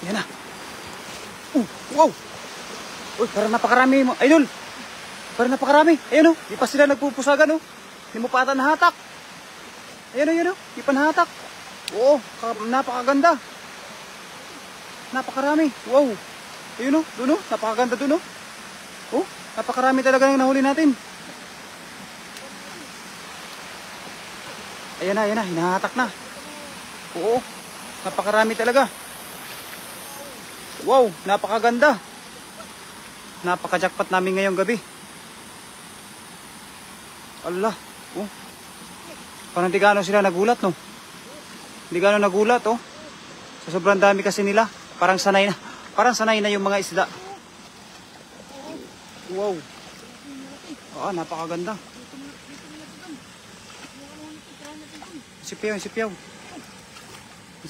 Yan na. Wow. Uy, parang napakarami mo. Idol. Parang napakarami. Ayan o. Di pa sila nagpupusagan o. Hindi mo pa ata nahatak. Ayan o. Di pa nahatak. Oo. Napakaganda. Napakarami. Wow. Ayun o. Doon o. Napakaganda doon o. Oh. Napakarami talaga yung nahuli natin. Ayan na. Hinahatak na. Oo. Napakarami talaga. Wow. Napakaganda. Napaka-jackpot namin ngayong gabi. Allah. Oh. Parang di gaano sila nagulat, no? Di gaano nagulat, oh. Sa sobrang dami kasi nila. Parang sanay na. Parang sanay na yung mga isda. Wow. Napakaganda. Sipiyaw.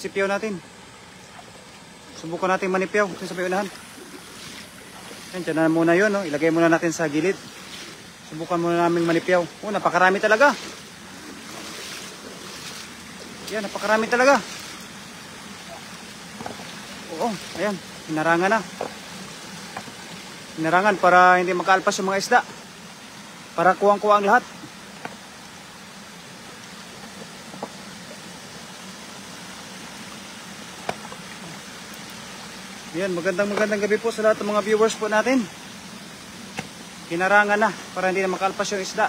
Sipiyaw natin. Subukan natin manipiyaw. Sa payunahan. Yan, dyan na muna yun, no? Ilagay muna natin sa gilid. Subukan muna namin manipiyaw. Oh, napakarami talaga. Yan, napakarami talaga. Oo, ayan. Hinarangan na. Hinarangan para hindi makaalpas yung mga isda. Para kuwang-kuwang lahat. Yan, magandang gabi po sa lahat ng mga viewers po natin. Hinarangan na para hindi na makalpas yung isda.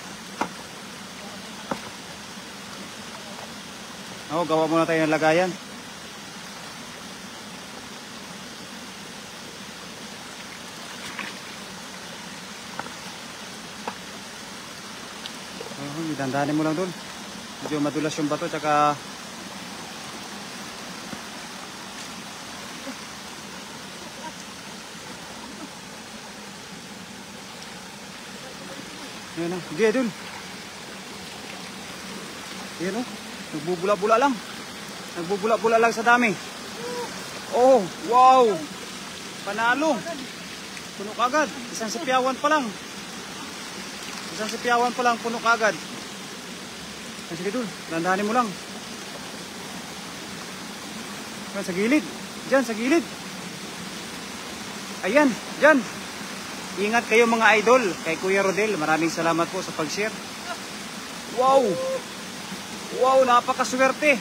Gawa muna tayo ng lagayan. Dandanin mo lang doon. Medyo madulas yung bato, tsaka ayan o, hindi idol. Ayan o, nagbubula-bula lang. Nagbubula-bula lang sa dami. Oh, wow. Panalo. Puno kagad. Isang sipiyawan pa lang. Puno kagad. Sige idol, dandanin mo lang. Sa gilid. Diyan, sa gilid. Ayan, diyan. Ingat kayo mga idol. Kay Kuya Rodel, maraming salamat po sa pag-share. Wow. Wow, napakaswerte.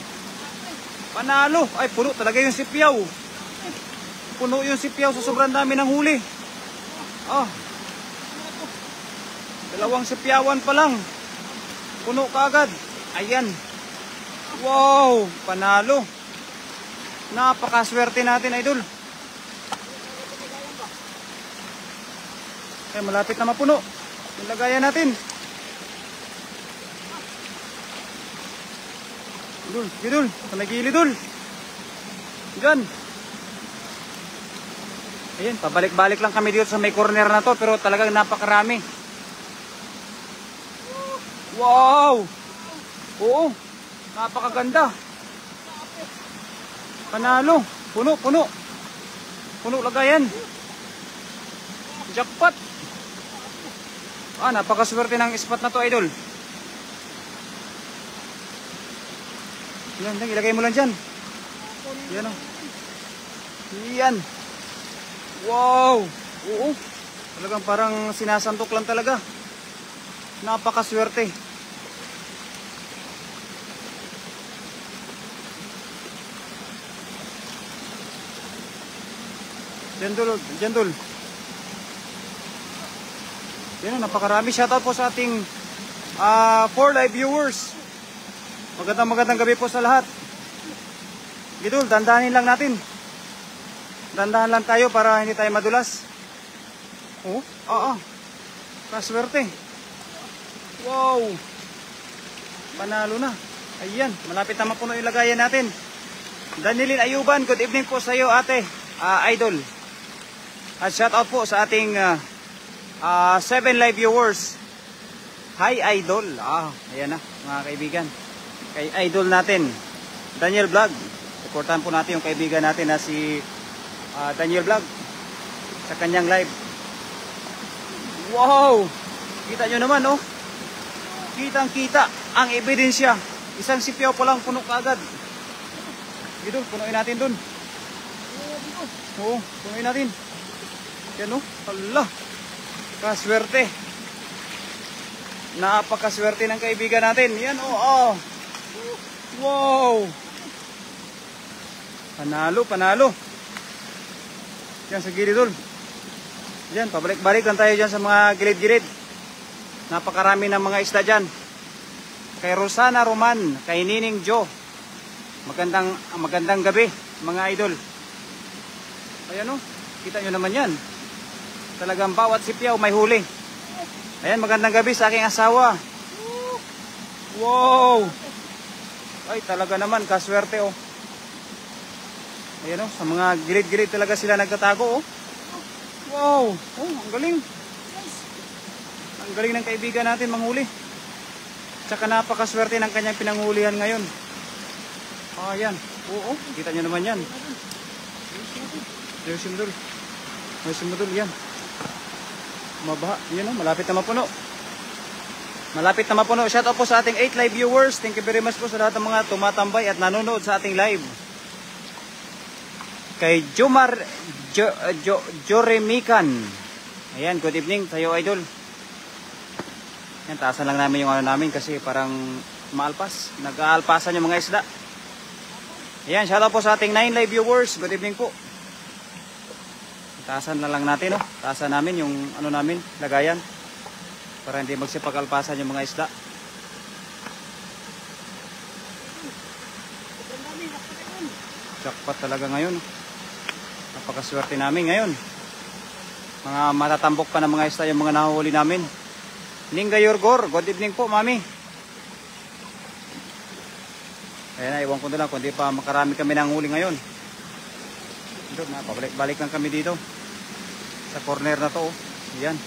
Panalo. Ay, puno talaga yung sipiyaw. Puno yung sipiyaw sa sobrang dami ng huli. Dalawang sipiyawan pa lang. Puno kaagad. Ayan. Wow, panalo. Napakaswerte natin, idol. Ay, malapit na mapuno. Yung lagayan natin. Idol. Sa may gilid, idol. Diyan. Ayan, pabalik-balik lang kami dito sa may corner na to. Pero talagang napakarami. Wow. Oo. Napakaganda. Panalo. Puno. Puno lagayan. Jackpot. Napakaswerte ng spot na to, idol. Yan, ilagay mo lang dyan. Yan o. Yan. Wow. Oo. Talagang parang sinasantok lang talaga. Napakaswerte. Jandol. Yan, napakarami. Shoutout po sa ating 4 live viewers. Magandang gabi po sa lahat. Idol, dandanin lang natin. Dandahan lang tayo para hindi tayo madulas. Kaswerte. Wow. Panalo na. Ayan, malapit na mapuno yung lagayan natin. Danilin Ayuban, good evening po sa iyo, ate. Idol. At shoutout po sa ating 7 live viewers. Hi, Idol. Ayan na, mga kaibigan. Kay Idol natin, Daniel Vlog. Supportahan po natin yung kaibigan natin na si Daniel Vlog sa kanyang live. Wow! Kita nyo naman, oh. Kitang-kita ang ebidensya. Isang sipiyaw pa lang puno kaagad. Dito, punuin natin dun. Oo, punuin natin. Yan o. Hala. Kaswerte. Napakaswerte ng kaibigan natin. Yan o. Oh. Wow. Panalo, panalo. Yan sa gilid dul. Yan, pabalik-balik lang tayo dyan sa mga gilid-gilid. Napakarami ng mga isda dyan. Kay Rosana Roman, kay Nining Jo. Magandang gabi, mga idol. Ayan o, kita nyo naman yan. Talagang bawat sipyaw may huli. Ayan, magandang gabi sa aking asawa. Wow! Ay, talaga naman, kaswerte o. Ayan o, sa mga gilid-gilid talaga sila nagtatago o. Wow! Oh, ang galing. Ang galing ng kaibigan natin manghuli. Tsaka napakaswerte ng kanyang pinanghulihan ngayon. Ayan. Oo, kita nyo naman yan. Ayusin mo dul. Yan. Mabaha. Yan o, malapit na mapuno. Malapit na mapuno. Shout out po sa ating 8 live viewers. Thank you very much po sa lahat ng mga tumatambay at nanonood sa ating live. Kay Jomar Joremikan. Ayan, good evening tayo idol. Yan, taasan lang namin yung ano namin kasi parang maalpas. Nag-aalpasan yung mga isda. Ayan, shout out po sa ating 9 live viewers. Good evening po. Taasan na lang natin, oh. Taasan namin yung ano namin, lagayan. Para hindi magsipag-alpasan yung mga isda. Jackpot talaga ngayon. Napakaswerte namin ngayon. Mga matatambok pa ng mga isda yung mga nahuhuli namin. Ninga Yorgor, good evening po, mami. Ayan na, iwan ko na lang kung di pa makarami kami ng huli ngayon. Ito na, pabalik-balik lang kami dito. Sa corner na to, oh. Ayan.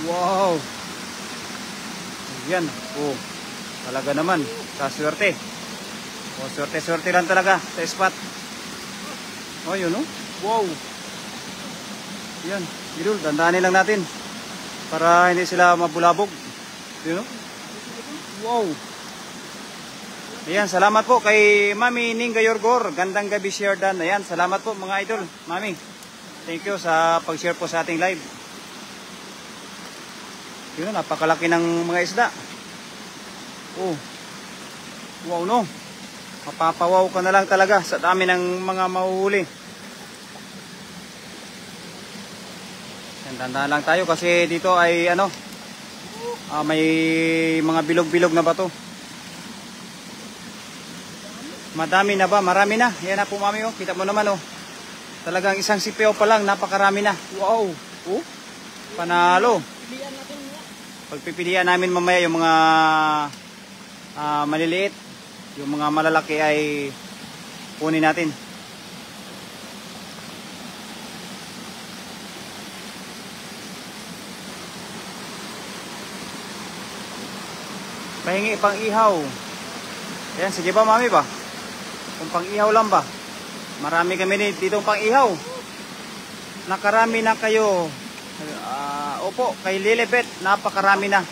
Wow! Ayan, oh. Talaga naman, kaswerte. Oh, swerte-swerte lang talaga sa spot. Oh, yun, oh. Wow! Yan, idol, dandanin lang natin para hindi sila mabulabog. You know? Wow. Ayan, salamat po kay Mami Ninga Yorgor. Gandang gabi, share dan. Ayan, salamat po mga idol. Mami, thank you sa pag-share po sa ating live. Yun, napakalaki ng mga isda. Oh. Wow, no. Mapapawaw ka na lang talaga sa dami ng mga mahuhuli. Tandaan lang tayo kasi dito ay ano, may mga bilog-bilog na bato. Madami na ba? Marami na. Yan na po mami, oh. Kita mo naman, oh. Talagang isang sipeo pa lang, napakarami na. Wow. Oh. Panalo. Pagpipilian namin mamaya yung mga maliliit, yung mga malalaki ay kunin natin. Pahingi pang ihaw. Ayan, sige ba mami ba? Kung pang ihaw lang ba? Marami kami dito pang ihaw. Nakarami na kayo. Opo, kay Lilibet, napakarami na.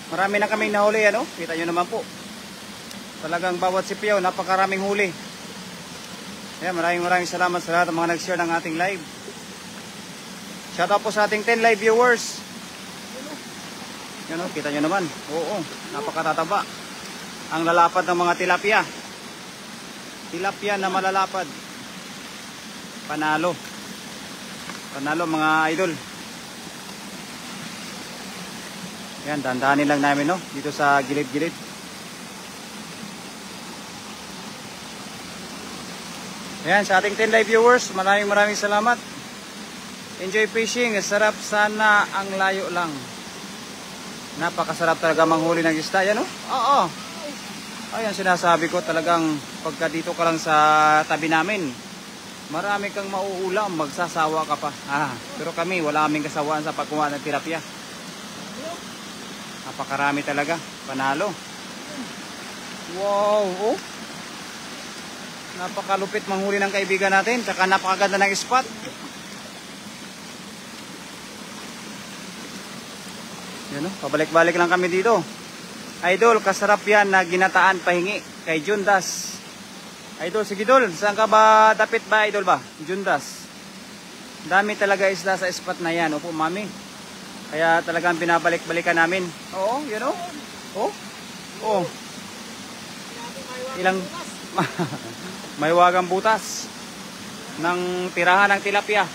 Marami na kaming nahuli, ano? Kita nyo naman po. Talagang bawat sipiyaw, napakaraming huli. Ayan, maraming salamat sa lahat ng mga nag-share ng ating live. Shout out po sa ating 10 live viewers. Yan o, kita nyo naman. Oo, napakatataba. Ang lalapad ng mga tilapia. Tilapia na malalapad. Panalo. Panalo mga idol. Yan, dandahanin lang namin, no? Dito sa gilid-gilid. Ayan, sa ating 10 live viewers, maraming salamat. Enjoy fishing. Sarap sana ang layo lang. Napakasarap talaga manghuli ng isda. Yan, oh. Oo. Ayan, sinasabi ko talagang pagka dito ka lang sa tabi namin, marami kang mauulam, magsasawa ka pa. Pero kami, wala aming kasawaan sa pagkuha ng tilapia. Napakarami talaga. Panalo. Wow, oh. Napakalupit manghuli ng kaibigan natin. Tsaka napakaganda ng spot. Yan, oh. Pabalik-balik lang kami dito. Idol, kasarap yan na ginataan pahingi kay Jundas. Idol, sige Idol, saan ka ba dapit ba Idol ba? Jundas. Dami talaga isda sa spot na yan. Opo, mami. Kaya talagang binabalik-balikan namin. Oo, you know? Oh. Oh. Ilang may wagang butas ng tirahan ng tilapia.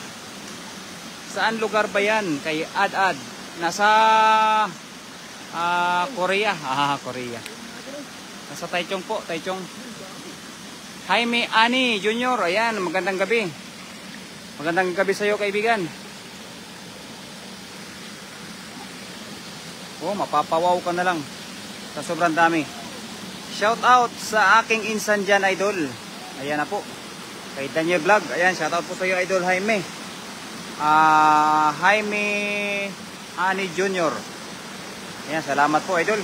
Saan lugar ba yan? Kay Ad-Ad. Nasa Korea. Korea. Nasa Taichung po, Taichung. Jaime Ani Junior. Ayan, magandang gabi. Magandang gabi sa iyo, kaibigan. Oh, mapapawaw ka na lang sa sobrang dami. Shout out sa aking insan dyan, Idol. Ayan na po. Kay Daniel Vlog. Ayan, shout out po sa iyo, Idol Jaime. Jaime Ani Junior. Ayan, salamat po, Idol.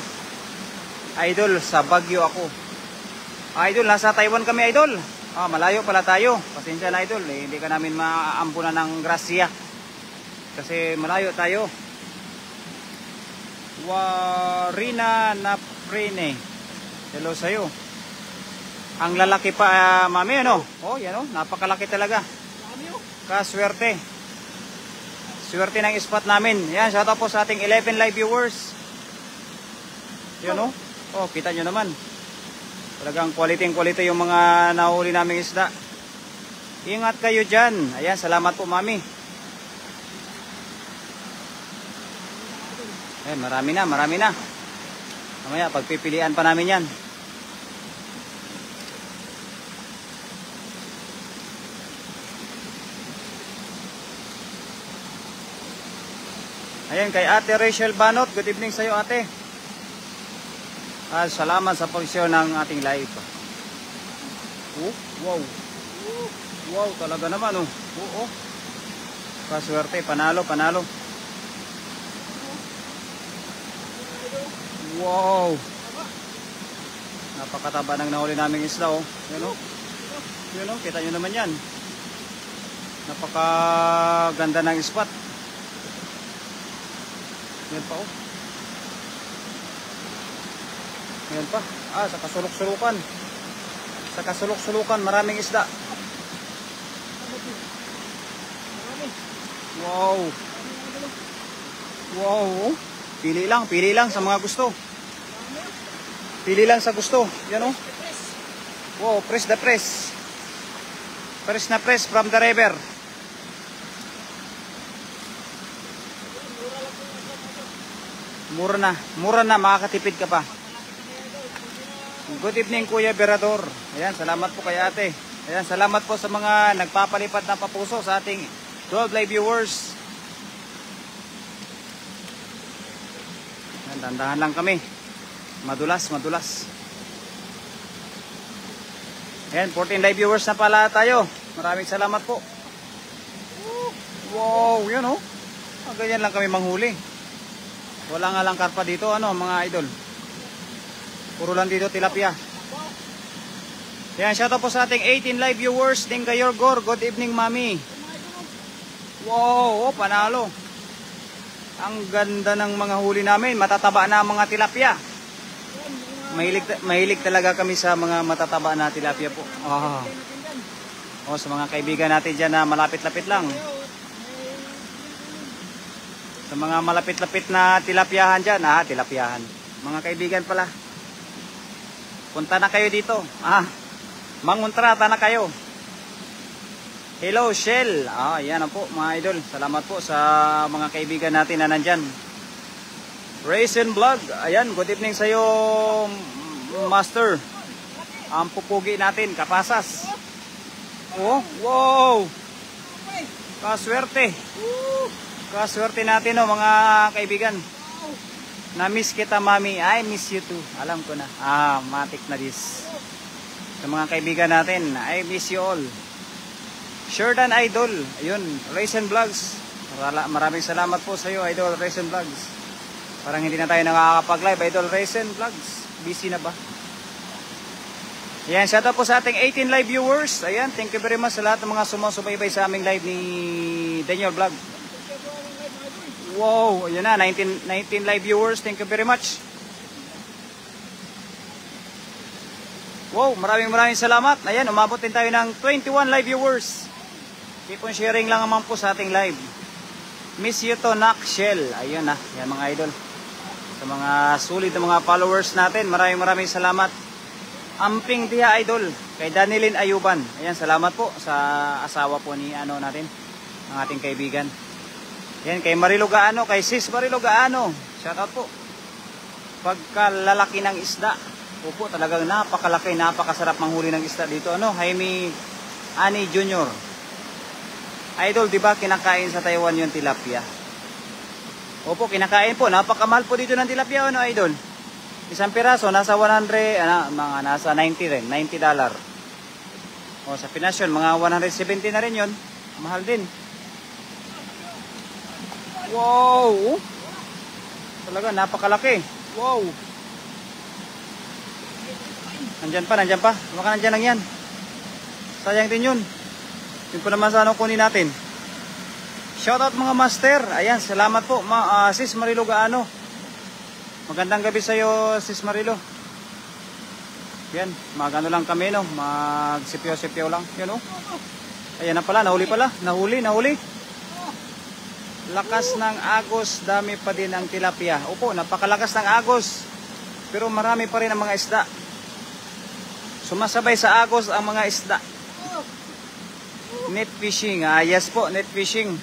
Idol, sa Baguio ako. Idol, nasa Taiwan kami, Idol. Malayo pala tayo. Pasensya na, Idol. Hindi ka namin maampunan ng grasya. Kasi malayo tayo. Warina Naprene. Hello sa'yo. Ang lalaki pa, mami, ano? Oh, yan oh. Napakalaki talaga. Kaswerte. Swerte ng spot namin. Yan, shout out po sa ating 11 live viewers. Yan oh. Oh, kita nyo naman. Talagang quality yung mga nahuli naming isda. Ingat kayo dyan. Ayan, salamat po, mami. Ayan, marami na. Mamaya, pagpipilian pa namin yan. Ayan, kay Ate Rachel Banot. Good evening sa iyo, ate. Salamat sa pag-share ng ating live. Wow. Wow, talaga naman, oh. Oo. Paswerte, panalo. Wow. Napakataba ng nahuli naming isda, oh. Yan, oh. Yan, oh. Kita nyo naman yan. Napakaganda ng spot. Yan pa, oh. Yan pa. Sa kasulok-sulukan. Sa kasulok-sulukan, maraming isda. Wow. Wow, oh. Pili lang sa mga gusto. Pili lang sa gusto. Yan, oh. Wow, press the press. Press na press from the river. Mura na, makakatipid ka pa. Good evening, Kuya Berador. Ayan, salamat po kay ate. Ayan, salamat po sa mga nagpapalipad na papuso sa ating 12 live viewers. Ayan, dandahan lang kami. Madulas. Ayan, 14 live viewers na pala tayo. Maraming salamat po. Wow, yan oh. Ganyan lang kami manghuli. Wala nga lang karpa dito, mga idol. Puro lang dito tilapia. Yan, shoutout po sa ating 18 live viewers. Dinga Yorgor, good evening, mami. Wow, panalo. Ang ganda ng mga huli namin. Matataba na mga tilapia. Mahilig talaga kami sa mga matataba na tilapia po. Sa mga kaibigan natin dyan na malapit-lapit lang. Sa mga malapit-lapit na tilapiahan dyan. Tilapiahan. Mga kaibigan pala. Punta na kayo dito. Manguntrata na kayo. Hello, Shell. Yan po, mga idol. Salamat po sa mga kaibigan natin na nandyan. Raisin Vlog. Ayan, good evening sa iyo, Master. Ang pupugi natin, kapasas. Oh, wow. Kaswerte. Kaswerte natin, mga kaibigan. Na-miss kita, mami. I miss you too. Alam ko na. Matik na this. Sa mga kaibigan natin, I miss you all. Sheridan Idol. Ayun, Raisin Vlogs. Maraming salamat po sa iyo, Idol Raisin Vlogs. Parang hindi na tayo nakakapag-live, Idol Raisin Vlogs. Busy na ba? Ayan, shout out po sa ating 18 live viewers. Ayan, thank you very much sa lahat ng mga sumusubaybay sa aming live ni Daniel Vlog. Wow, ayan na, 19 live viewers. Thank you very much. Wow, maraming salamat. Ayan, umabot din tayo ng 21 live viewers. Keep on sharing lang naman po sa ating live. Miss you to, Nakshell. Ayun na, yan mga idol. Sa mga sulit na mga followers natin, maraming salamat. Amping Tia Idol, kay Danilin Ayuban. Ayan, salamat po sa asawa po ni natin, ng ating kaibigan. Ayan, kay Marilo Gaano, kay Sis Marilo Gaano. Shout out po. Pagkalalaki ng isda. Opo, talagang napakalaki, napakasarap manghuli ng isda dito. Jaime Ani Jr. Idol, di ba kinakain sa Taiwan yung tilapia? Opo, kinakain po. Napakamahal po dito ng tilapia, Idol? Isang piraso, nasa 100, mga nasa 90 rin, $90. O, sa Pinas yun, mga 170 na rin yun. Mahal din. Wow! Talaga, napakalaki. Wow! Nandyan pa. Baka nandyan lang yan. Sayang din yun. Yun po naman sa kunin natin. Shoutout mga master. Ayan, salamat po. Sis Marilo Gaano. Magandang gabi sa iyo, Sis Marilo. Yan, magano lang kami, magsipyo-sipyo lang. Yan, Ayan na pala, nahuli pala. Nahuli. Lakas ng agos, dami pa din ang tilapia. Opo, napakalakas ng agos. Pero marami pa rin ang mga isda. Sumasabay sa agos ang mga isda. Net fishing. Yes po, net fishing.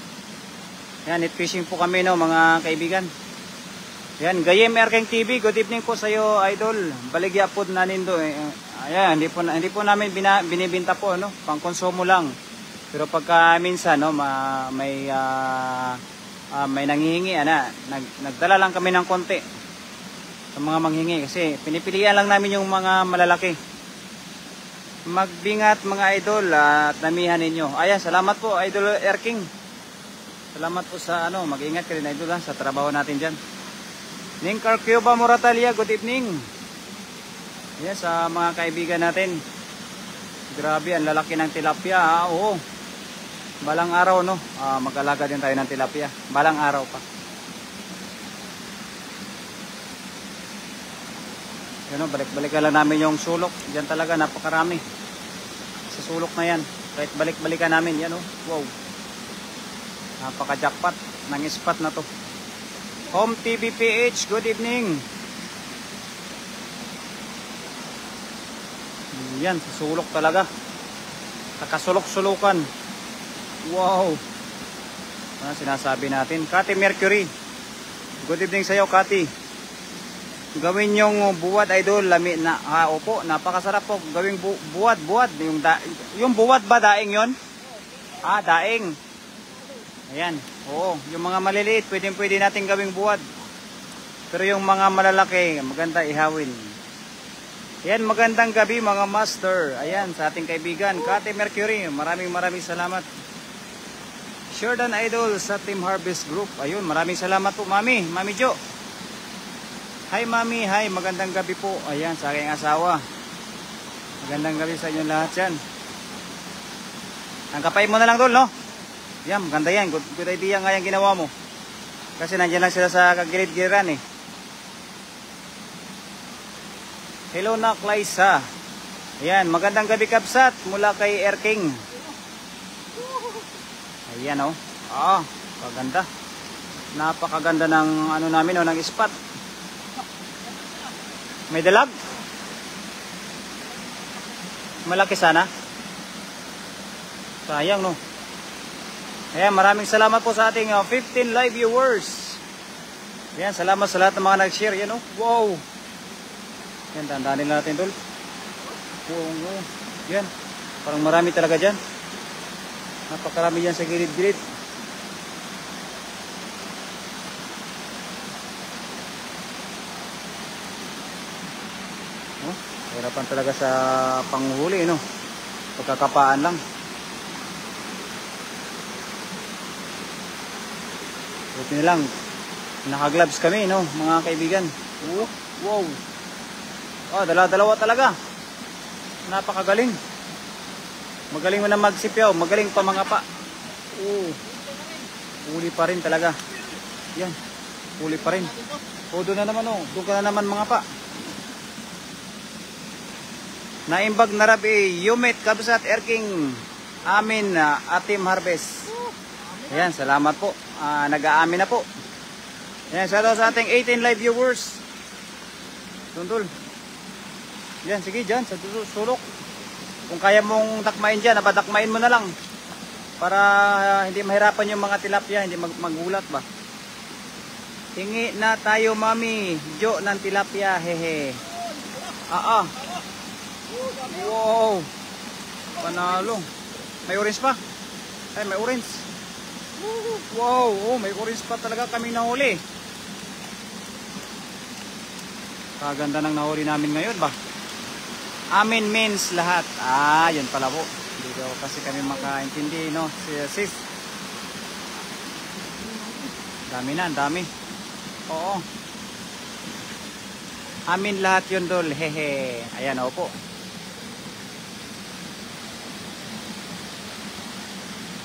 Yan, net fishing po kami, mga kaibigan. Yan, Gayem Erking TV. Good evening po sa iyo, Idol. Baligya po na nindo. Ayan, hindi po namin binibinta po, pangkonsumo lang. Pero pagka minsan, may nanghihingi, nagdala lang kami ng konti sa mga manghingi. Kasi pinipilian lang namin yung mga malalaki. Magbingat mga idol at namihan ninyo. Ayan, salamat po Idol Erking. Salamat po sa mag-ingat ka rin idol sa trabaho natin dyan. Ninkar Cuba Moratalia, good evening. Ayan, sa mga kaibigan natin. Grabe, ang lalaki ng tilapia. Oo. Balang araw mag-alaga din tayo ng tilapia. Balang araw pa. Balik-balikan lang namin yung sulok. Diyan talaga napakarami. Sa sulok na yan. Kahit balik-balikan namin. Yan Wow. Napaka-jackpot ng spot na to. Home TV PH, good evening. Yan, sa sulok talaga. Nakasulok-sulukan. Wow. Ano sinasabi natin? Cathy Mercury. Good evening sa iyo, Cathy. Gawin yung buwad, Idol, lami na. Opo, napakasarap po. Gawing buwad. Yung buwad ba daing yon? Daing. Ayan. Oo, yung mga maliliit, pwede natin gawing buwad. Pero yung mga malalaki, maganda ihawin. Ayan, magandang gabi mga master. Ayan, sa ating kaibigan, Cathy Mercury. Maraming salamat. Jordan Idol sa Team Harvest Group. Ayun, maraming salamat po, Mami Jo. Hi Mami, hi, magandang gabi po. Ayan, sa aking asawa. Magandang gabi sa inyo lahat yan. Angkapain mo na lang doon, Yan, maganda yan. Good idea nga yung ginawa mo. Kasi nandiyan lang sila sa kagilid-giran Hello na, Clysa. Ayan, magandang gabi Kapsat mula kay Erking. Ayan, kaganda. Napakaganda ng namin, ng spot. May dalag? Malaki sana? Sayang, Ayan, maraming salamat po sa ating 15 live viewers. Ayan, salamat sa lahat ng mga nag-share. Yan, Wow! Yan, tandaanin natin, Tol. Wow. Yan, parang marami talaga dyan. Napakarami dyan sa gilid-gilid. Hirapan talaga sa panghuli, Pagkakapaan lang. Buti na lang. Naka-gloves kami, mga kaibigan. Wow. Dalawa talaga. Napakagaling. Magaling mo na magsipyaw. Magaling pa mga pa. Huli pa rin talaga. Yan. Huli pa rin. Doon na naman, Doon ka na naman mga pa. Naimbag na rabi, Yumit, Kabsat, Erking, amin, Atim Harvest. Ayan, salamat po. Nag-aamin na po. Ayan, shoutout sa ating 18 live viewers. Tundol. Ayan, sige dyan, sa sulok. Kung kaya mong takmain dyan, napadakmain mo na lang. Para hindi mahirapan yung mga tilapia, hindi magulat ba. Hingi na tayo, mami. Jo ng tilapia, hehe. Wow. Panalo. May orange pa. Ay, may orange. Wow, may orange pa talaga kami nahuli. Kaganda ng nahuli namin ngayon ba? Amin means lahat. Yun pala po. Dito kasi kami makaintindi, no? Sis. Dami na, dami. Oo. Amin lahat yun, dol. Hehe. Ayan, opo.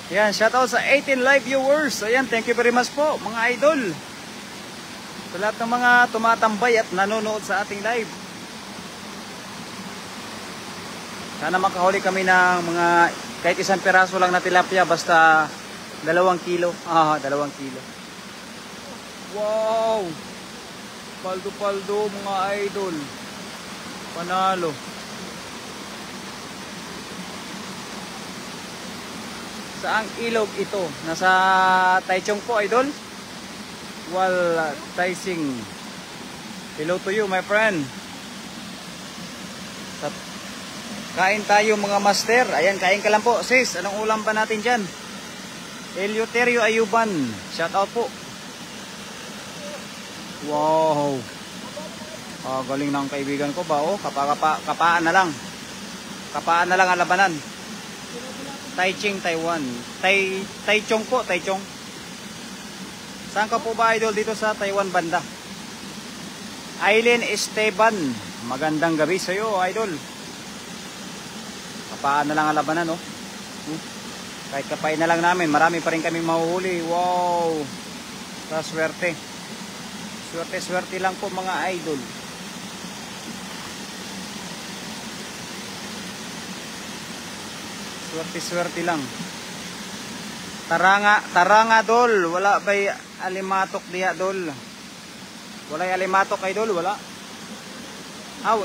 Ayan, shoutout sa 18 live viewers. Ayan, thank you very much po, mga idol. Sa lahat ng mga tumatambay at nanonood sa ating live. Sana makahuli kami ng mga kahit isang peraso lang na tilapia, basta 2 kilo. 2 kilo. Wow! Paldo-paldo, mga idol. Panalo. Saang ilog ito? Nasa Taichung po, idol. Taising. Hello to you, my friend. Kain tayo, mga master. Ayan, kain ka lang po. Sis, anong ulam pa natin dyan? Eleuterio Ayuban. Shout out po. Wow. Galing ng kaibigan ko ba? Kapaan na lang. Kapaan na lang ang labanan. Taichung, Taiwan. Taichung po, Taichung. Saan ka po ba, idol, dito sa Taiwan banda? Aileen Esteban. Magandang gabi sa iyo, idol. Kapaan na lang ang labanan, no? Kahit kapain na lang namin, marami pa rin kaming mahuhuli. Wow. Sa swerte. Swerte lang po, mga idol. Swerte lang. Taranga dol. Wala ba'y alimatok diya dol? Wala alimatok kay dol, wala.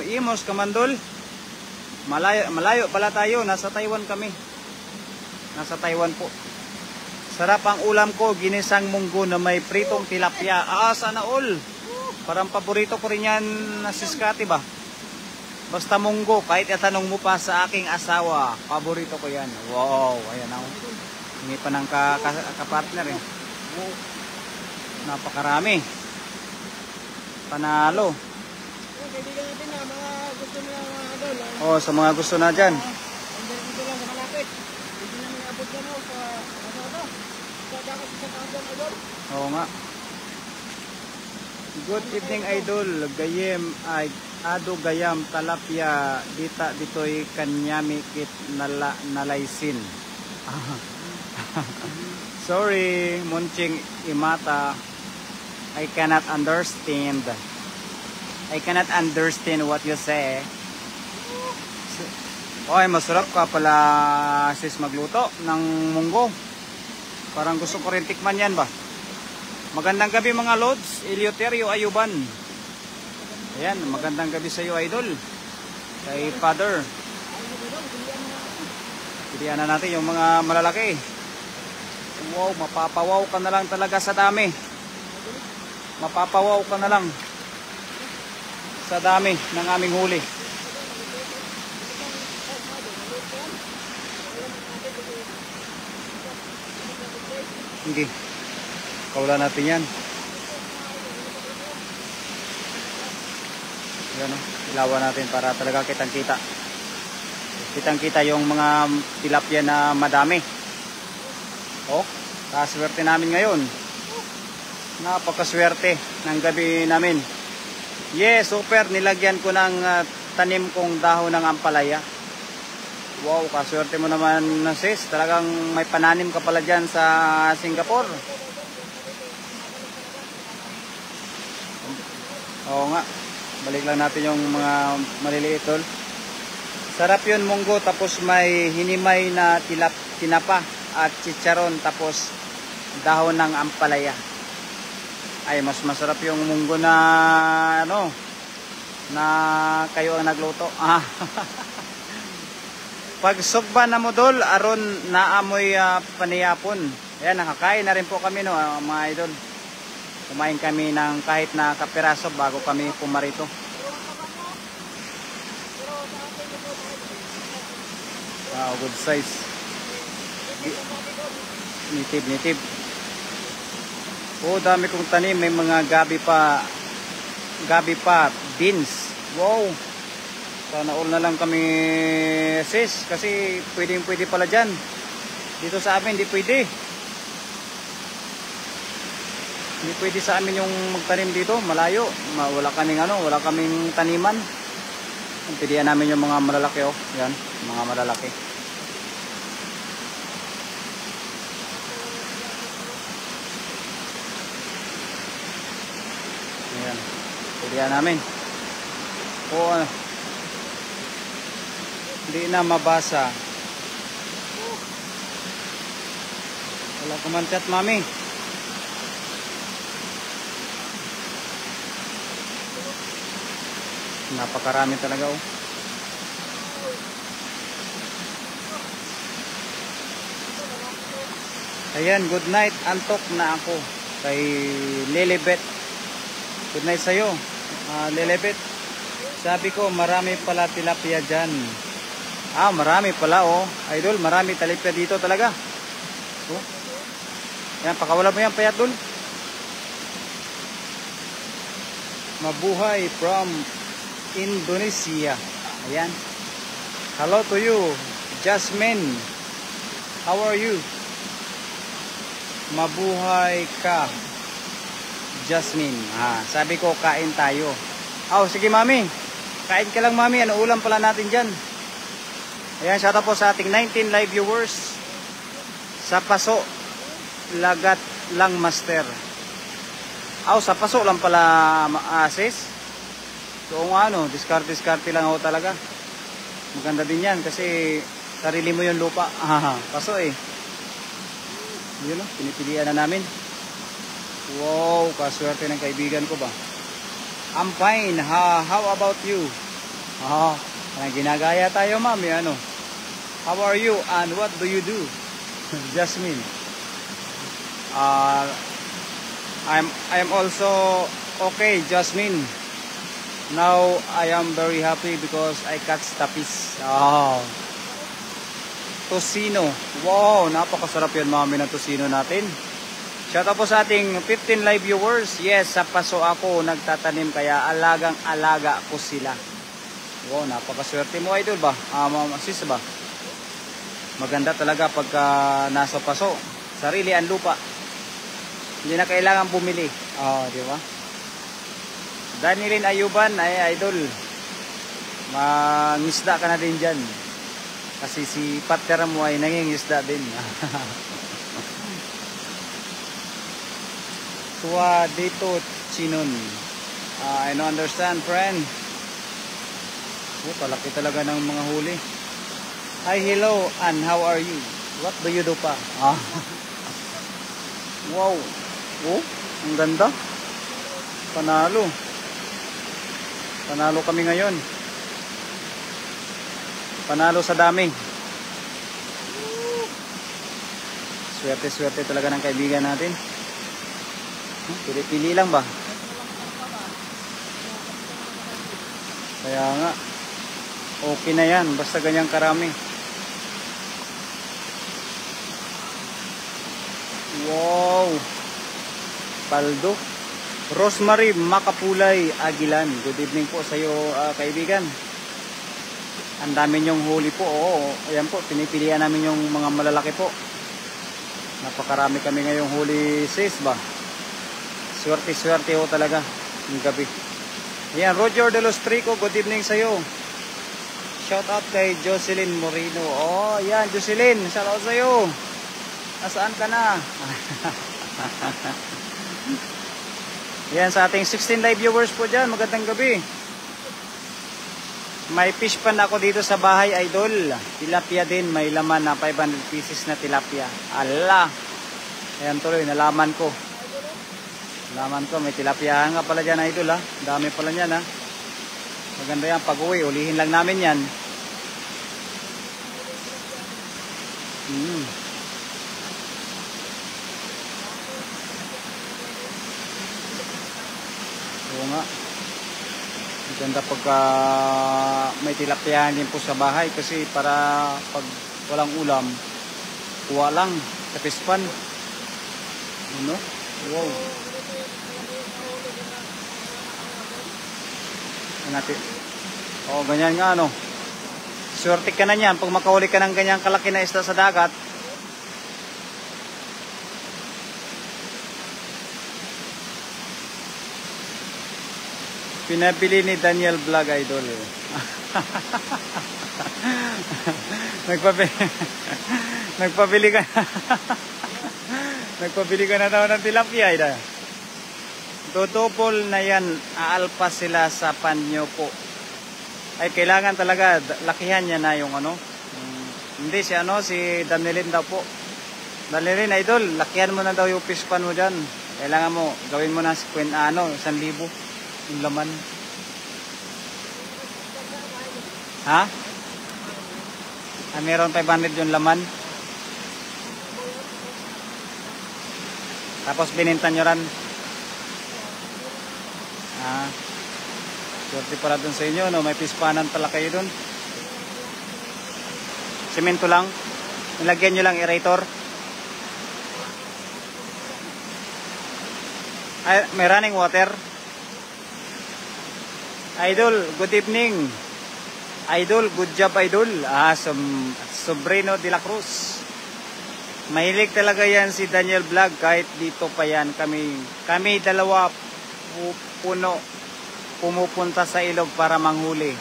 Imos ka man dol. Malayo pala tayo. Nasa Taiwan kami. Nasa Taiwan po. Sarap ang ulam ko. Ginisang munggo na may pritong tilapia. Sana all. Parang paborito ko rin yan na siskati ba? Basta munggo, kahit itanong mo pa sa aking asawa, paborito ko yan. Wow, ayan ako. Hindi pa ng kapartner eh. Napakarami. Panalo. Kaibigan natin na mga gusto nila mga idol. Sa mga gusto na dyan. Dito lang sa malapit. Hindi namin abot na mo sa sa dagat sa Taiwan, idol. Oo nga. Good evening, idol. Ado gayam talapia ditoy kanyami kit nalaysin. Sorry, Munching Imata. I cannot understand what you say. Masarap ka pala, sis, magluto ng munggo. Parang gusto ko rin tikman yan ba. Magandang gabi, mga lods. Eleuterio Ayuban. Ayan, magandang gabi sa iyo, idol. Kay Father. Pilihan na natin yung mga malalaki. Wow, mapapawaw ka na lang talaga sa dami. Mapapawaw ka na lang sa dami ng aming huli. Sige. Kaulan natin yan. Yan, ilawan natin para talaga kitang-kita. Kitang-kita yung mga tilapia na madami. Kaswerte namin ngayon. Napakaswerte ng gabi namin. Yes, super. Nilagyan ko ng tanim kong dahon ng ampalaya. Wow, kaswerte mo naman, sis. Talagang may pananim ka pala dyan sa Singapore. Oo nga. Balik lang natin yung mga maliliit tol. Sarap yun, munggo, tapos may hinimay na tinapa at chicharon, tapos dahon ng ampalaya. Ay, mas masarap yung munggo na ano, na kayo ang nagluto. Pag sugba na modol, aron naamoy paniyapon. Ayan, nakakain na rin po kami, no, mga idol. Kumain kami ng kahit na kapiraso bago kami pumarito. Wow, good size. Nitib. Oh, dami kong tanim. May mga gabi pa, beans. Wow. Sana all na lang kami, sis. Kasi pwede pala dyan. Dito sa amin, hindi pwede. Hindi pwede sa amin yung magtanim dito. Malayo. Wala kaming taniman. Pilihan namin yung mga malalaki, oh. Yan, mga malalaki. Ayan. Pilihan namin. O, hindi na mabasa. Wala kumanchat, mami. Napakarami talaga, oh. Ayan, good night. Antok na ako kay Lilibet. Good night sa'yo, Lilibet. Sabi ko, marami pala tilapia dyan. Marami pala, oh. Idol, marami tilapia dito talaga. Oh. Ayan, pakawala mo yan, payat, dul. Mabuhay from Indonesia. Ayan. Hello to you, Jasmine. How are you? Mabuhay ka, Jasmine. Sabi ko, kain tayo. Sige, mami. Kain ka lang, mami. Ano ulam pala natin dyan? Ayan, shout out po sa ating 19 live viewers. Sa paso, lagat lang, master. Sa paso lang pala, sis. So, diskarte lang ako talaga. Maganda din yan kasi sarili mo yung lupa. Paso eh. Yun, pinipilian na namin. Wow, kaswerte ng kaibigan ko ba? I'm fine. How about you? Ginagaya tayo, mami. How are you and what do you do? Jasmine. I'm also okay, Jasmine. Now I am very happy because I catch tapis. Tocino. Wow, napakasarap yan, mami, ng tocino natin. Shout out po sa ating 15 live viewers. Yes, sa paso ako nagtatanim kaya alagang-alaga ko sila. Wow, napakaswerte mo, idol ba? Sis ba? Maganda talaga pagka nasa paso. Sarili ang lupa. Hindi na kailangan bumili. Di ba? Danilin Ayuban, ay idol. Mangisda ka na din dyan. Kasi si partner mo ay nangingisda din. Tuwa dito, Chinon. I don't understand, friend. Palaki talaga ng mga huli. Hi, hello, and how are you? What do you do pa? Wow. Ang ganda. Panalo. Panalo kami ngayon. Panalo sa dami. Swerte talaga ng kaibigan natin. Pili-pili lang ba? Kaya nga, okay na yan. Basta ganyang karami. Wow. Paldo. Rosemary Makapulay Agilan. Good evening po sa iyo, kaibigan. Ang dami nyong huli po. Ayan po, pinipilian namin yung mga malalaki po. Napakarami kami ngayong huli, sis ba? Swerte ho talaga yung gabi. Ayan, Roger de los Trico, good evening sa iyo. Shout out kay Jocelyn Moreno. Ayan, Jocelyn, shout out sa iyo. Nasaan ka na? Ayan, sa ating 16 live viewers po dyan, magandang gabi. May fish pan ako dito sa bahay, idol. Tilapia din, may laman na 500 pieces na tilapia. Ala! Ayan tuloy, nalaman ko. Nalaman ko, may tilapia nga pala dyan, idol ha. Dami pala niyan ha. Maganda yan, pag-uwi, ulihin lang namin yan. Oo nga. Maganda pagka may tilapiahan din po sa bahay kasi para pag walang ulam, kuha lang sa pispan. Ano? Wow. Natin. Oo, ganyan nga ano. Swerte ka na niyan pag makahuli ka ng ganyang kalaki na isda sa dagat. Pinabili ni Daniel Vlog, idol. Nagpabili ka. Nagpabili ka na daw ng tilapia, idol. Dodobol na yan, aalpas sila sa panyo po. Ay, kailangan talaga, lakihan niya na yung ano. Hindi, si Danilin daw po. Danilin, idol, lakihan mo na daw yung fish pan mo dyan. Kailangan mo, gawin mo na 1,000, yung laman. Ha? Meron 500 yung laman. Tapos binintan nyo rin. Swerte para dun sa inyo, no? May pispanan pala kayo dun. Semento lang. Nilagyan nyo lang aerator. Ay, may running water. Idol, good evening. Idol, good job, idol. Sobrino de la Cruz. Mahilig talaga yan si Daniel Vlog. Kahit dito pa yan, kami dalawa puno pumupunta sa ilog para manghuli.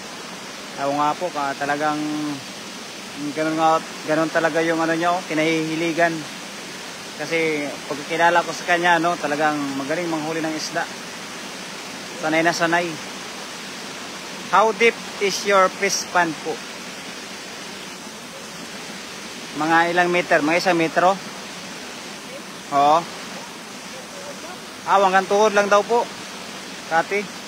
Oo nga po, talagang ganun talaga yung ano nyo, kinahihiligan. Kasi pagkakilala ko sa kanya, no, talagang magaling manghuli ng isda. Sanay na sanay. How deep is your fish pan po? Mga ilang meter? Mga 1 metro? Oo. Hanggang tuhod lang daw po. Kati.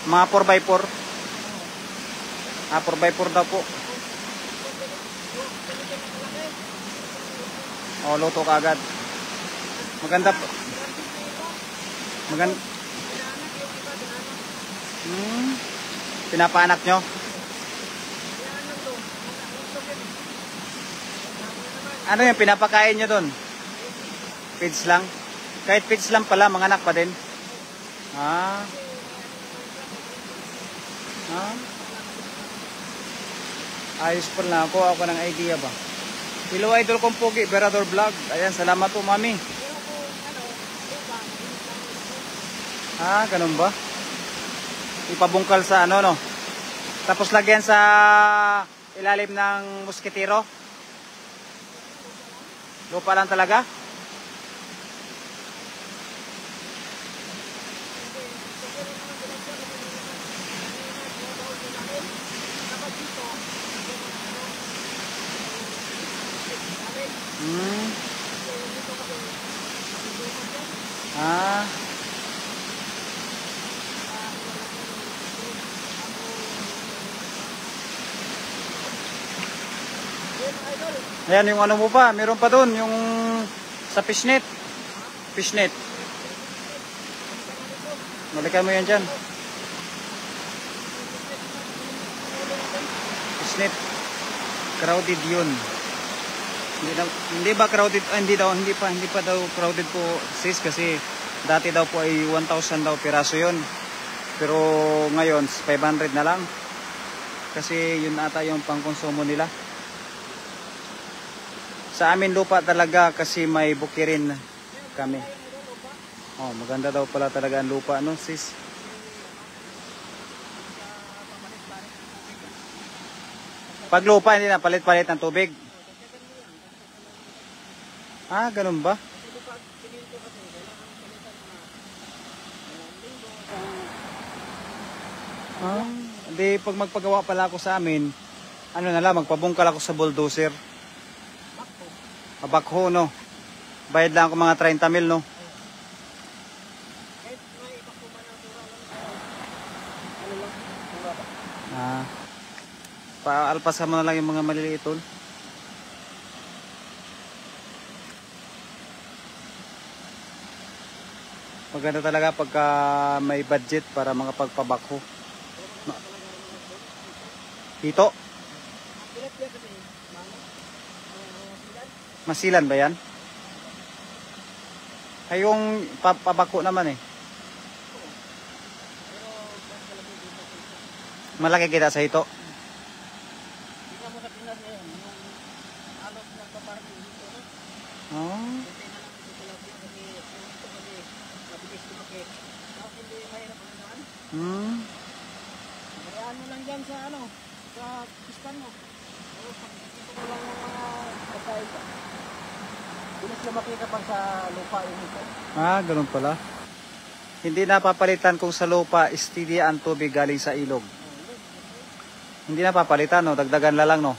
Mga 4x4. 4x4 daw po. Luto ka agad. Maganda po. Pinapaanak nyo? Ano yung pinapakain nyo dun? Feeds lang? Kahit feeds lang pala, manganak pa din? Ayos pala na ako ng idea ba? Hello, idol kong pogi, Berador Vlog. Ayan, salamat po, mami. Ganun ba? Ipabungkal sa ano, no? Tapos lagyan sa ilalim ng musketero. Lupa lang talaga? Ayan yung ano mo pa, meron pa doon yung sa fishnet. Fishnet. Balikan mo yan dyan. Fishnet. Crowded yun. Hindi ba crowded? Hindi pa daw crowded po sis kasi dati daw po ay 1,000 daw piraso yun. Pero ngayon 500 na lang. Kasi yun ata yung pangkonsumo nila. Sa amin lupa talaga kasi may bukirin kami. Maganda daw pala talaga ang lupa, no sis? Pag lupa hindi na palit-palit ng tubig. Ganun ba? Hindi, pag magpagawa pala ako sa amin, ano na lang, magpabungkal ako sa bulldozer. Bakto. Abakho, no? Bayad lang ako mga 30 mil, no? Kahit may ibakto ba na tura lang. Ano lang, tura ba? Paalpasan mo na lang yung mga maliliit, tol. Maganda talaga pagka may budget para mga pagpabakho. Dito, Pilat yan kasi, mano? Silan? masilan ba yan? Ay yung pabako naman eh. Pero, mas malaki dito. Malaki kita sa ito. Tingnan mo sa tingnan ngayon, yung alok ng paparking dito, no? Oh. Kunti na lang ito tilapia kasi yung ito kasi mabilis lumaki. Tapos hindi mahirap ang daan. Hayaan mo lang dyan sa ano, sa pistan mo. Tapos pag ito mo lang ng mga kasain ka. Bilis lumaki ka pa sa lupa yung ito. Ganun pala. Hindi napapalitan kung sa lupa steady ang tubig galing sa ilog. Hindi napapalitan, no? Dagdagan na lang, no?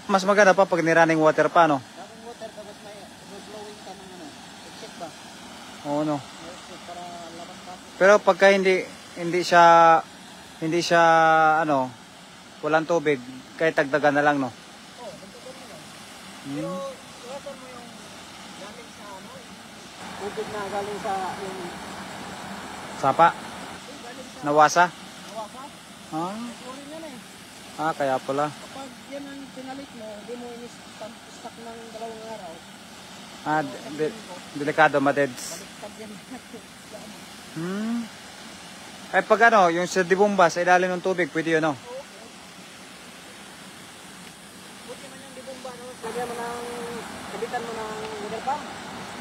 Mas maganda pa pag nirunning water pa, no? Daming water tapos may overflowing ka ng ano. Check ba? Oo, no? Para labas ka. Pero pagka hindi siya ano, walang tubig, kahit dagdagan na lang, no? Oo, dagdagan mo lang. Pero iwasan mo yung galing sa ano, tubig na galing sa yung Sapa, galing sa nawasa. nawasa. Chlorine yan eh. Kaya pala. Kapag yan ang pinalit mo, hindi mo in-stock ng 2 araw. Delikado, madeds. Baliktad yan natin sa ano. Ay pag ano, yung sa dibumba sa ilalim ng tubig, pwede yun, no? Buti man yung dibumba, no? Lagyan mo ng, kabitan mo ng water pump.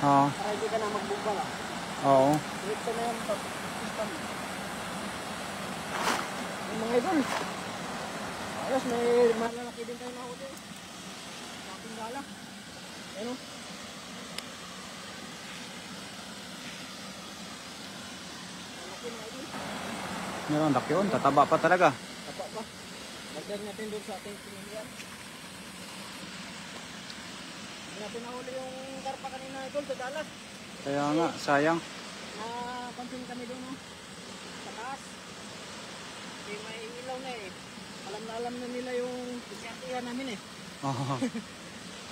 Oo. Para hindi ka na magbumba lang. Oo. Direkto na yan ito. System. Yung mga idol. Ayos, may malalaki din tayo na hotel. Ating gala. Ayun o. Malaki mga idol. Meron, laki yun. Tataba pa talaga. Tapa pa. Lagdag natin doon sa ating pinilian. Hindi natin nahuli yung karpa kanina idol sa dalas. Kaya nga, sayang. Napansin kami doon, no? Sa taas. Kasi may ilaw na eh. Alam na nila yung isyatihan namin eh.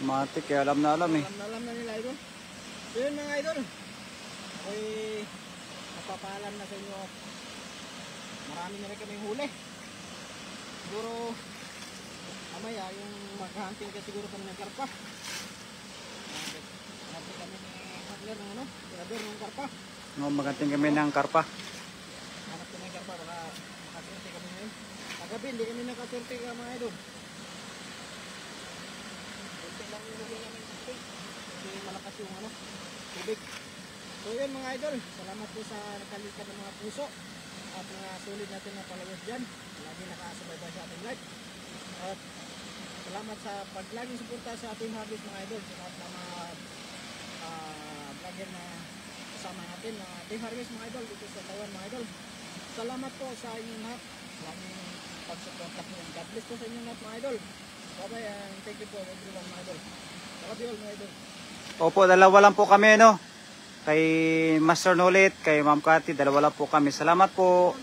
Matik, kaya alam na alam eh. Alam na nila idol. So yun mga idol. Ako'y napapaalam na sa inyo. Marami na rin kaming huli. Siguro mamaya yung maghahunting ka siguro kami ng karpa. Hanapin kami ni Hagler ng ano, tirador ng karpa. Magating kami ng karpa. Hanap kami ng karpa, baka makaswerte kami ngayon. Kagabi, hindi kami nakaswerte ka mga idol. Kunti lang yung huli namin sa tubig. Kasi malakas yung ano, tubig. So yun mga idol, salamat po sa nakalikan ng mga puso at mga solid natin na followers dyan. Lagi nakasubaybay sa ating live. At salamat sa paglaging suporta sa Team Harvest mga idol. Sa lahat ng mga vlogger na kasama natin na Team Harvest mga idol dito sa Taiwan mga idol. Salamat po sa inyong lahat. Maraming pagsuporta po. God bless po sa inyong lahat mga idol. Bye bye and thank you po everyone mga idol. Love you all mga idol. Opo, dalawa lang po kami, no? Kay Master Nolit, kay Ma'am Cathy, dalawa lang po kami. Salamat po.